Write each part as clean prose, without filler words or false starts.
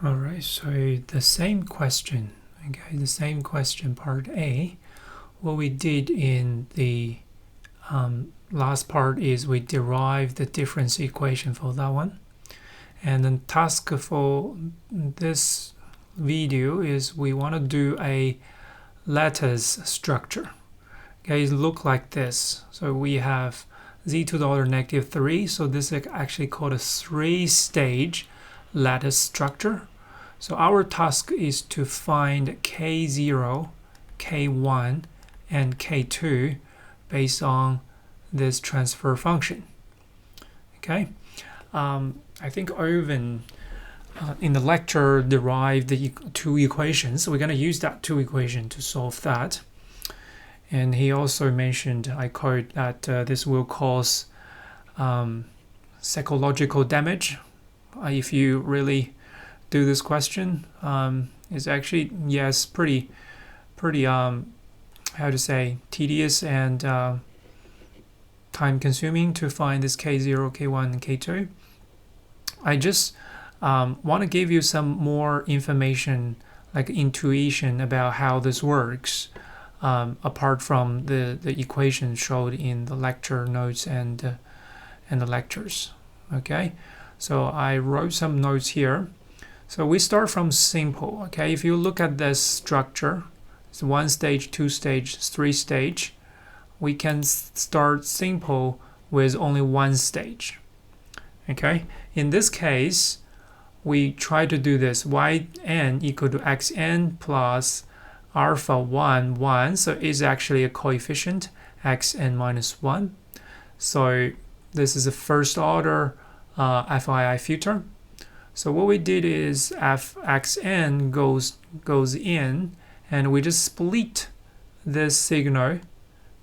All right, so the same question, okay, the same question, part A. What we did in the last part is we derived the difference equation for that one. And the task for this video is we want to do a lattice structure. Okay, it look like this. So we have z to the order -3. So this is actually called a three-stage lattice structure. So our task is to find K0, K1, and K2 based on this transfer function. Okay, I think Irvin in the lecture derived the two equations. So we're going to use that two equations to solve that. And he also mentioned, I quote, that this will cause psychological damage if you really do this question. It's actually, yes, pretty how to say, tedious and time consuming to find this K0, K1, and K2. I just want to give you some more information, like intuition about how this works, apart from the equation showed in the lecture notes and the lectures. Okay, so I wrote some notes here. So we start from simple. Okay, if you look at this structure, it's 1 stage, 2 stage, 3 stage. We can start simple with only 1 stage. Okay, in this case, we try to do this yn equal to xn plus alpha 1, 1. So it's actually a coefficient, xn minus 1. So this is a first order FIR filter. So what we did is fxn goes in, and we just split this signal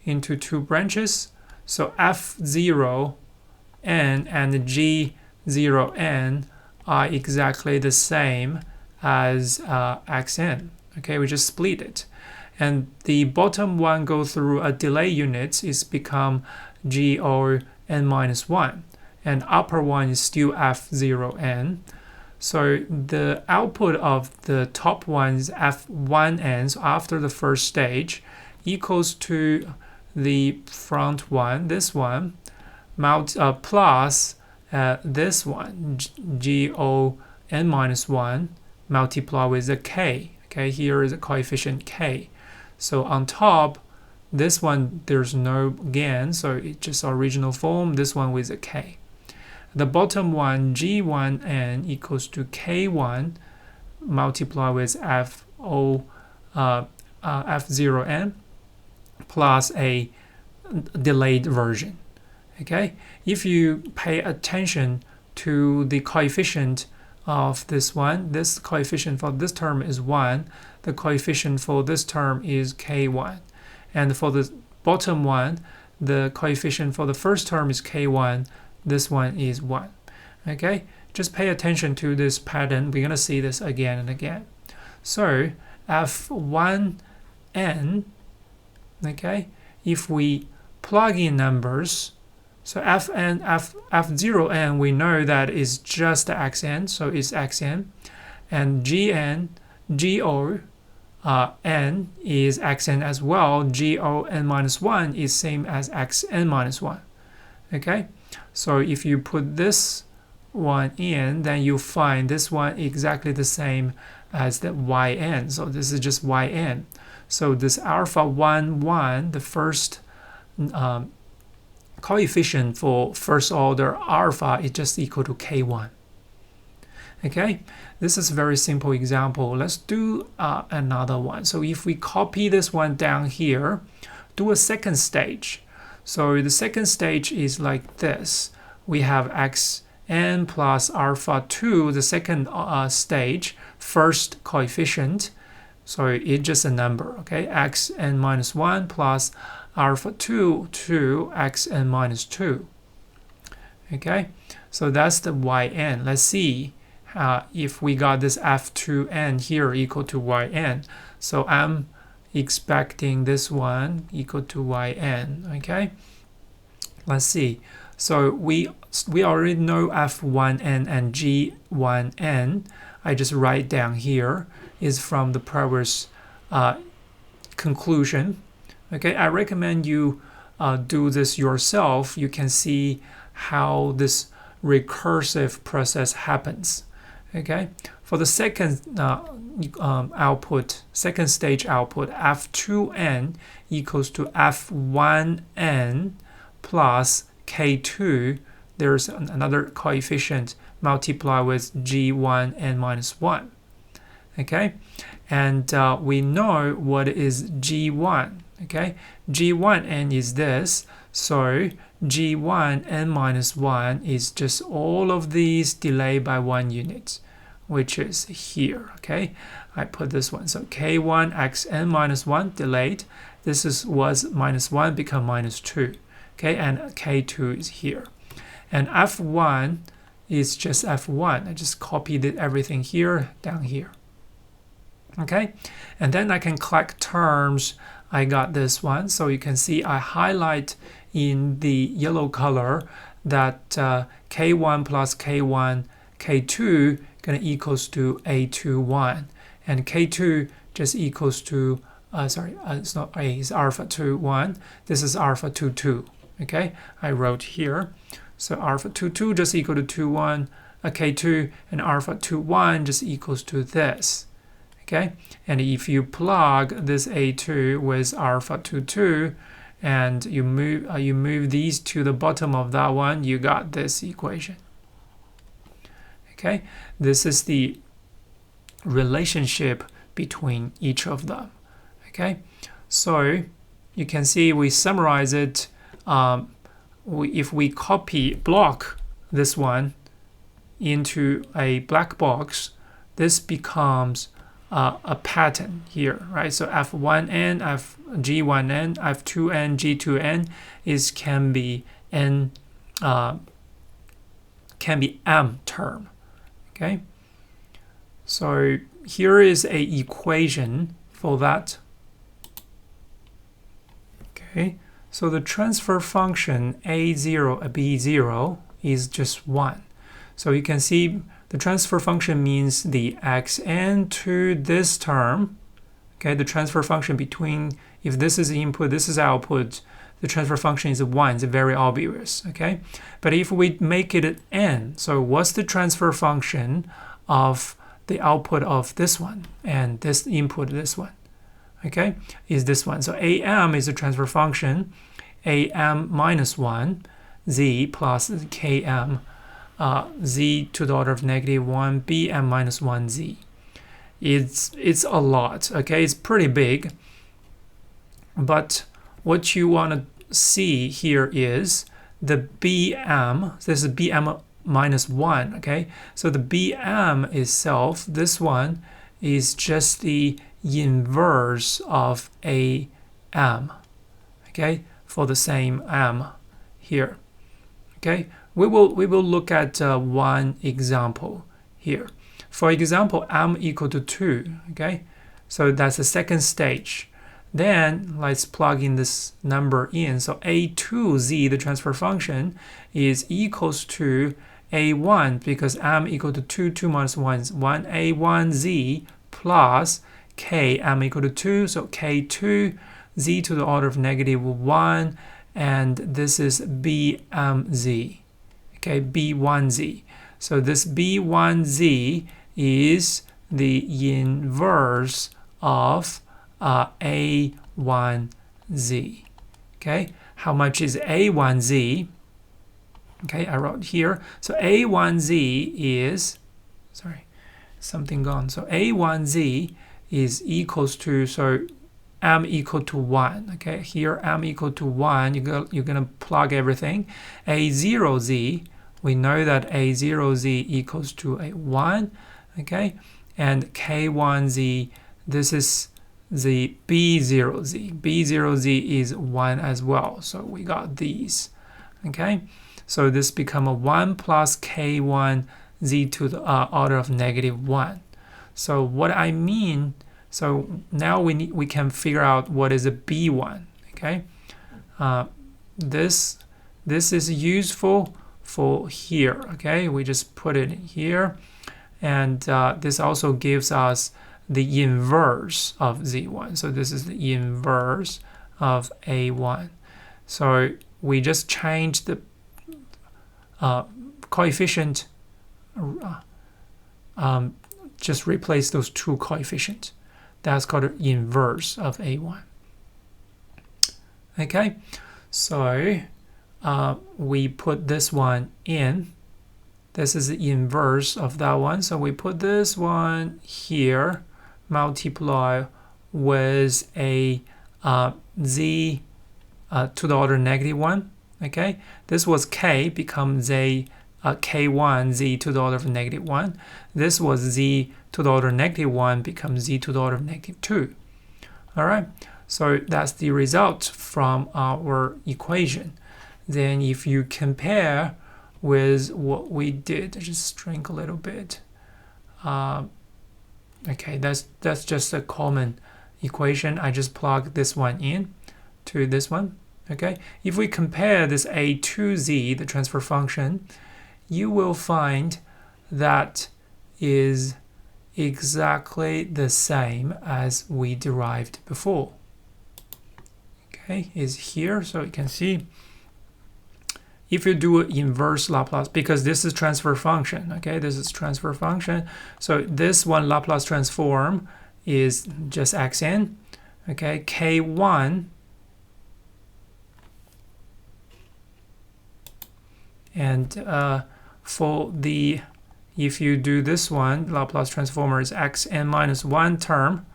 into two branches. So f0n and g0n are exactly the same as xn. Okay, we just split it. And the bottom one go through a delay unit is become gon minus 1. And upper one is still f0n. So the output of the top one is f1n, so after the first stage, equals to the front one, this one, plus this one, gon minus 1, multiply with a k. Okay, here is a coefficient k. So on top, this one, there's no gain, so it's just original form, this one with a k. The bottom one, g1n equals to k1 multiply with f0n plus a delayed version. Okay, if you pay attention to the coefficient of this one, this coefficient for this term is 1, the coefficient for this term is k1, and for the bottom one, the coefficient for the first term is k1, this one is 1. Okay, just pay attention to this pattern. We're going to see this again and again. So f1n, okay, if we plug in numbers, so f0n, we know that is just xn, so it's xn, and n is xn as well. gon minus 1 is same as xn minus 1. Okay, so if you put this one in, then you find this one exactly the same as the yn. So this is just yn. So this alpha 1, 1, the first coefficient for first order alpha is just equal to k1. Okay, this is a very simple example. Let's do another one. So if we copy this one down here, do a second stage. So the second stage is like this. We have xn plus alpha 2, the second stage, first coefficient. So it's just a number, okay? xn minus 1 plus alpha 2 to xn minus 2. Okay, so that's the yn. Let's see if we got this f2n here equal to yn. So I'm expecting this one equal to yn. Okay, let's see. So we already know F1n and G1n. I just write down here is from the previous conclusion. Okay, I recommend you do this yourself. You can see how this recursive process happens. Okay, for the second second stage output, F2n equals to F1n plus K2. There's another coefficient multiply with G1n minus 1. Okay, and we know what is G1. Okay, G1n is this, so G1n minus 1 is just all of these delayed by 1 unit, which is here. Okay, I put this one, so K1 xn minus 1 delayed. This was minus 1 become minus 2. Okay, and K2 is here, and F1 is just F1. I just copied everything here down here. Okay, and then I can collect terms. I got this one, so you can see I highlight in the yellow color that K1 plus K1 K2 gonna equals to A21, and K2 just equals to it's not A, it's alpha 21. This is alpha 22. Okay, I wrote here, so alpha 22 just equal to 21 K2, and alpha 21 just equals to this. Okay, and if you plug this A2 with alpha 22 and you move these to the bottom of that one, you got this equation. Okay, this is the relationship between each of them. Okay, so you can see we summarize it. If we block this one into a black box, this becomes a pattern here, right? So F1n, G1n, F2n, G2n can be M term. Okay, so here is a equation for that. Okay, so the transfer function A0 B0 is just 1. So you can see the transfer function means the xn to this term. Okay, the transfer function between, if this is input, this is output, the transfer function is 1. It's very obvious. Okay, but if we make it n, so what's the transfer function of the output of this one and this input, this one? Okay, is this one. So am is the transfer function, am minus 1, z plus km, z to the order of -1, bm minus 1z. It's a lot. Okay, it's pretty big. But what you want to see here is the bm. This is bm minus 1. Okay, so the bm itself, this one is just the inverse of am. Okay, for the same m here. Okay, we will look at one example here. For example, m equal to 2. Okay, so that's the second stage. Then let's plug in this number in. So a2z, the transfer function, is equals to a1 because m equal to 2, 2 minus 1 is 1, a1z plus k, m equal to 2, so k2, z to the order of -1, and this is bmz. Okay, b1z. So this b1z is the inverse of a1z. Okay, how much is a1z? Okay, I wrote here. So a1z is, sorry, something gone. So a1z is equals to, so m equal to 1. Okay, here m equal to 1. You're gonna plug everything. A0z, we know that a0z equals to a 1. Okay, and k1z, this is the b0z. b0z is 1 as well. So we got these. Okay, so this become a 1 plus k1z to the order of -1. So what I mean, so now we can figure out what is a b1. Okay, this this is useful for here. Okay, we just put it here, and this also gives us the inverse of z1. So this is the inverse of a1. So we just change the coefficient, just replace those two coefficients. That's called the inverse of a1. Okay, so we put this one in. This is the inverse of that one. So we put this one here, multiply with a z to the order -1. Okay, this was k, becomes a k1 z to the order of -1. This was z to the order of -1, becomes z to the order of -2. All right, so that's the result from our equation. Then if you compare with what we did, just shrink a little bit. Okay, that's just a common equation. I just plug this one in to this one. Okay, if we compare this a to z, the transfer function, you will find that is exactly the same as we derived before. Okay, is here, so you can see if you do an inverse Laplace, because this is transfer function, okay, this is transfer function, so this one Laplace transform is just xn, okay, k1 and for the, if you do this one, Laplace transform is xn minus 1 term,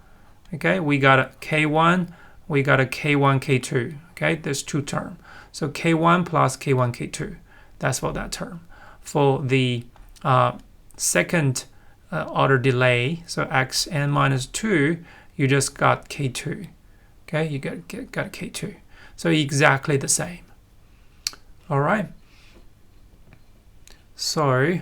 okay, we got a k1, we got a k1, k2, okay, there's two terms. So k1 plus k1, k2, that's for that term. For the second order delay, so xn minus 2, you just got k2, okay, you got k2. So exactly the same. All right. So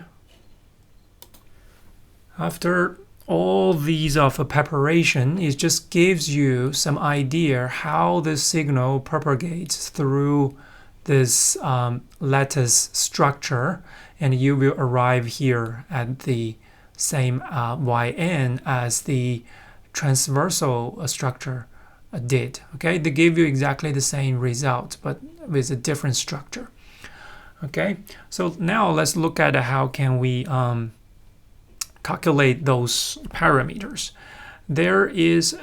after all these of a preparation, it just gives you some idea how the signal propagates through this lattice structure, and you will arrive here at the same yn as the transversal structure did. Okay, they give you exactly the same result, but with a different structure. Okay, so now let's look at how can we calculate those parameters. There is,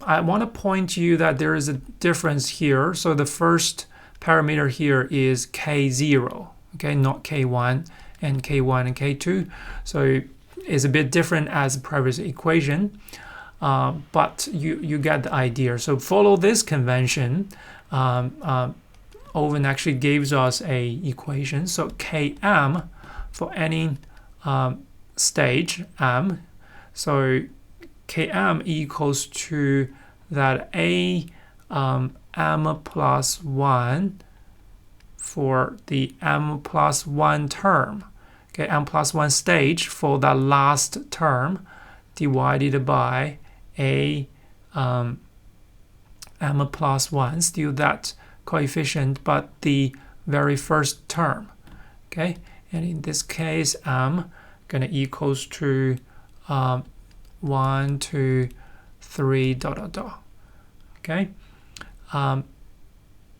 I want to point to you that there is a difference here. So the first parameter here is k0, okay, not k1 and k1 and k2. So it's a bit different as the previous equation, but you get the idea. So follow this convention. Owen actually gives us a equation. So km for any stage m, so km equals to that a m plus 1 for the m plus 1 term, okay, m plus 1 stage for that last term divided by a m plus 1, still that coefficient, but the very first term, okay, and in this case m gonna equals to 1, 2, 3, dot, dot, dot. Okay,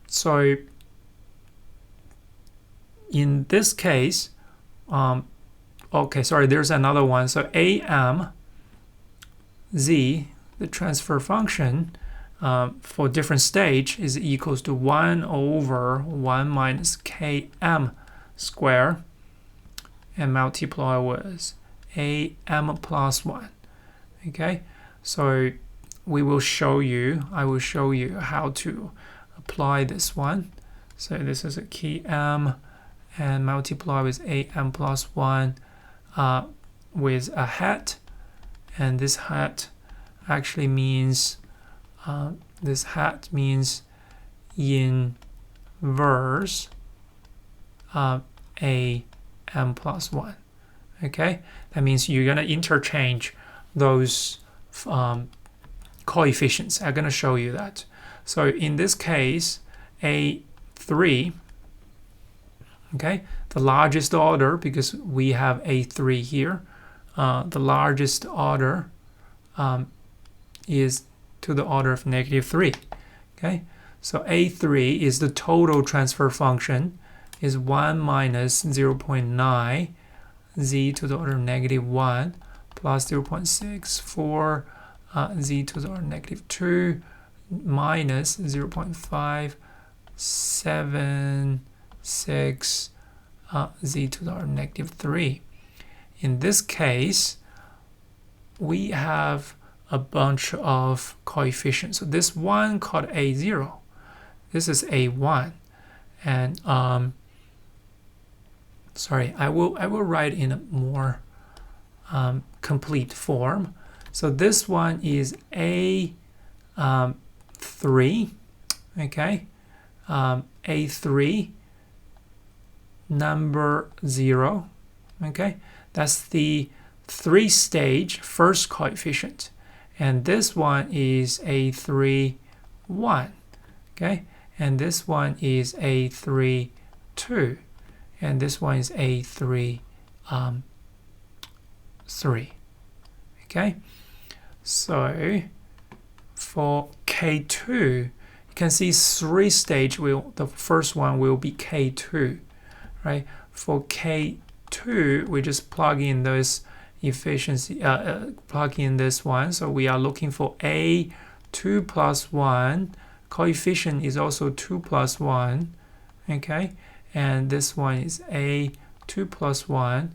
so in this case, okay, sorry, there's another one. So am z, the transfer function for different stage is equals to 1 over 1 minus km square, and multiply with am plus 1. Okay, so we will show you, I will show you how to apply this one. So this is a km and multiply with am plus 1 with a hat, and this hat actually means this hat means inverse a m plus 1. Okay, that means you're going to interchange those coefficients. I'm going to show you that. So in this case, a3 Okay, the largest order, because we have A3 here, the largest order is to the order of -3. Okay, so A3 is the total transfer function, is 1 minus 0.9 z to the order of -1 plus 0.64 z to the order of -2 minus 0.576 z to the order of -3. In this case, we have a bunch of coefficients. So this one called A0, this is A1, and sorry, I will write in a more complete form. So this one is A3, okay, A3 number 0, okay, that's the 3-stage first coefficient, and this one is A3 1, okay, and this one is A3 2, and this one is A3 3. Okay, so for K2, you can see 3-stage the first one will be K2, right? For K2, we just plug in this efficiency, plug in this one. So we are looking for A2 plus 1. Coefficient is also 2 plus 1, okay? And this one is A2 plus 1,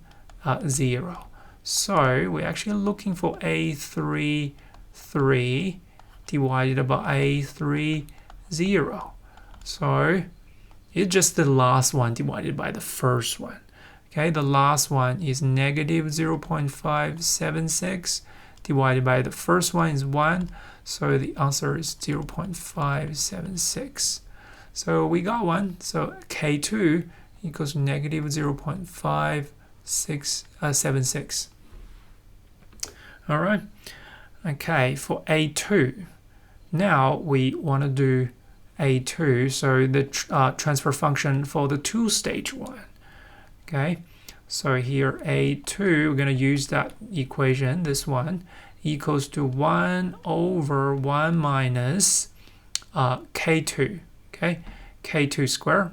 0. So we're actually looking for A3 3 divided by A3 0. So it's just the last one divided by the first one. Okay, the last one is negative 0.576 divided by the first one is 1. So the answer is 0.576. So we got one. So K2 equals negative 0.576. All right. Okay, for A2, now we want to do A2. So the transfer function for the 2-stage one. Okay, so here A2, we're going to use that equation, this one, equals to 1 over 1 minus K2, okay, K2 square,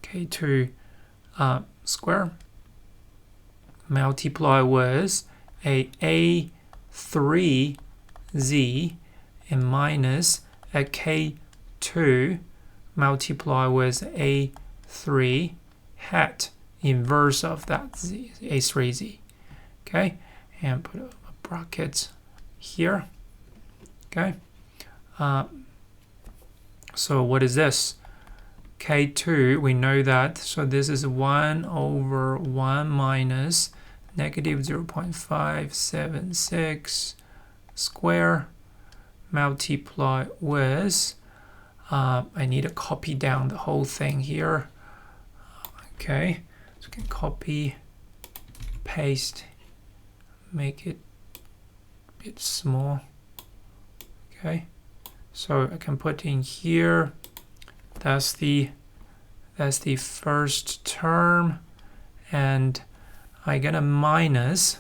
K2 square, multiply with A3z and minus a K2 multiply with A3 hat inverse of that z, A3z, okay, and put a bracket here, okay. So what is this? K2, we know that, so this is 1 over 1 minus negative 0.576 square multiply with, I need to copy down the whole thing here. Okay, so we can copy, paste, make it a bit small. Okay, so I can put in here, that's the first term, and I'm gonna minus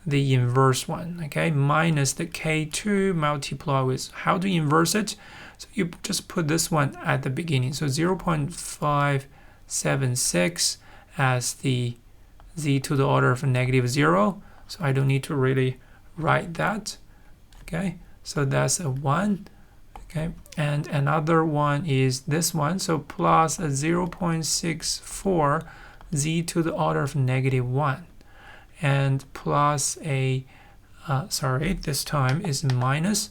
the inverse one, okay, minus the K2 multiply with, how do you inverse it? So you just put this one at the beginning, so 0.576 as the z to the order of -0, so I don't need to really write that, okay, so that's a 1, okay, and another one is this one, so plus a 0.64 z to the order of -1, and plus a sorry, this time is minus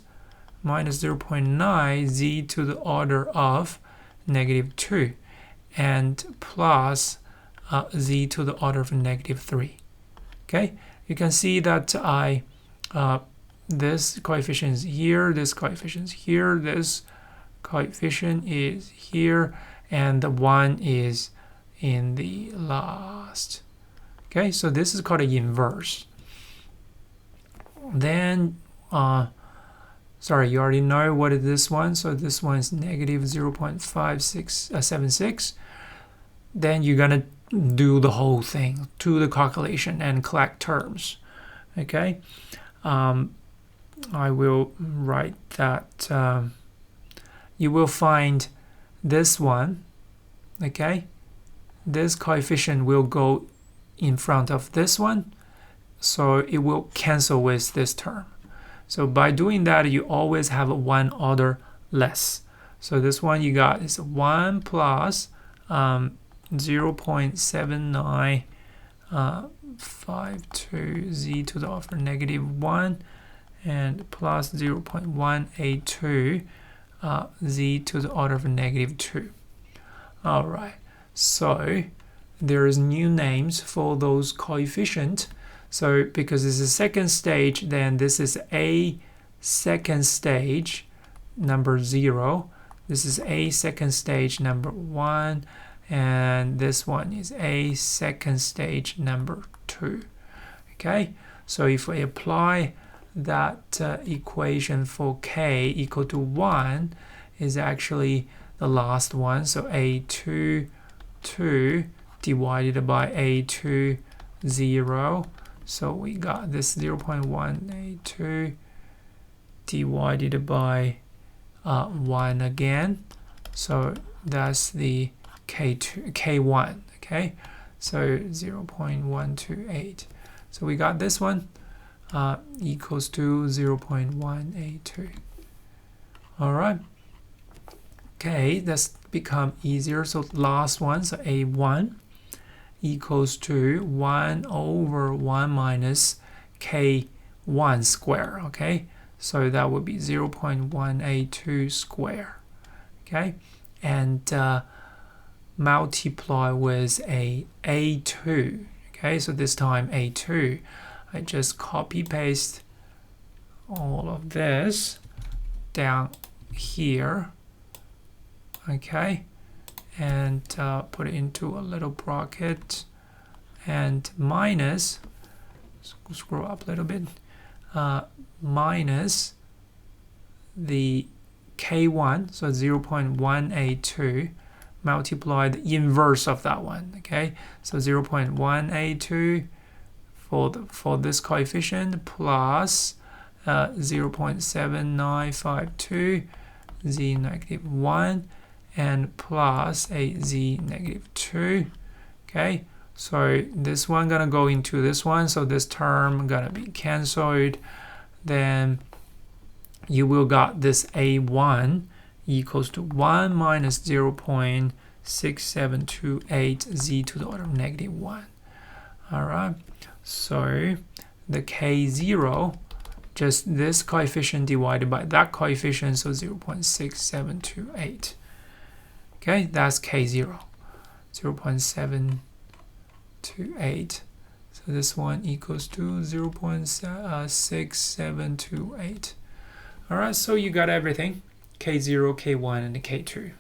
0.9 z to the order of -2, and plus z to the order of -3. Okay, you can see that this coefficient is here, this coefficient is here, this coefficient is here, and the 1 is in the last. Okay, so this is called an inverse. Then sorry, you already know what is this one, so this one is negative 0.5676. Then you're gonna do the whole thing, do the calculation and collect terms. Okay, I will write that you will find this one. Okay, this coefficient will go in front of this one, so it will cancel with this term. So by doing that, you always have one order less. So this one you got is 1 plus 0.7952 z to the power negative 1 and plus 0.182 z to the order of negative 2. All right, so there is new names for those coefficients. So because this is second stage, then this is a second stage number 0. This is a second stage number 1. And this one is a second stage number 2. Okay, so if we apply that equation for k equal to 1 is actually the last one. So a2 2 divided by a2 0. So we got this 0.182 divided by 1 again. So that's the K1, okay? So 0.128. So we got this one equals to 0.182. All right. Okay, that's become easier. So last one, so A1 equals to 1 over 1 minus K1 square, okay? So that would be 0.182 square, okay? And multiply with a A2, okay? So this time A2, I just copy paste all of this down here, okay? And put it into a little bracket and minus, scroll up a little bit, minus the K1, so 0.182, multiply the inverse of that one, okay? So 0.182 for this coefficient plus 0.7952 z negative 1 and plus a z negative 2, okay? So this one gonna go into this one, so this term gonna be cancelled. Then you will got this A1 equals to 1 minus 0.6728 z to the order of negative 1. All right, so the K0, just this coefficient divided by that coefficient, so 0.6728. Okay, that's K0, 0.728. So this one equals to 0.6728. All right, so you got everything, K0, K1, and K2.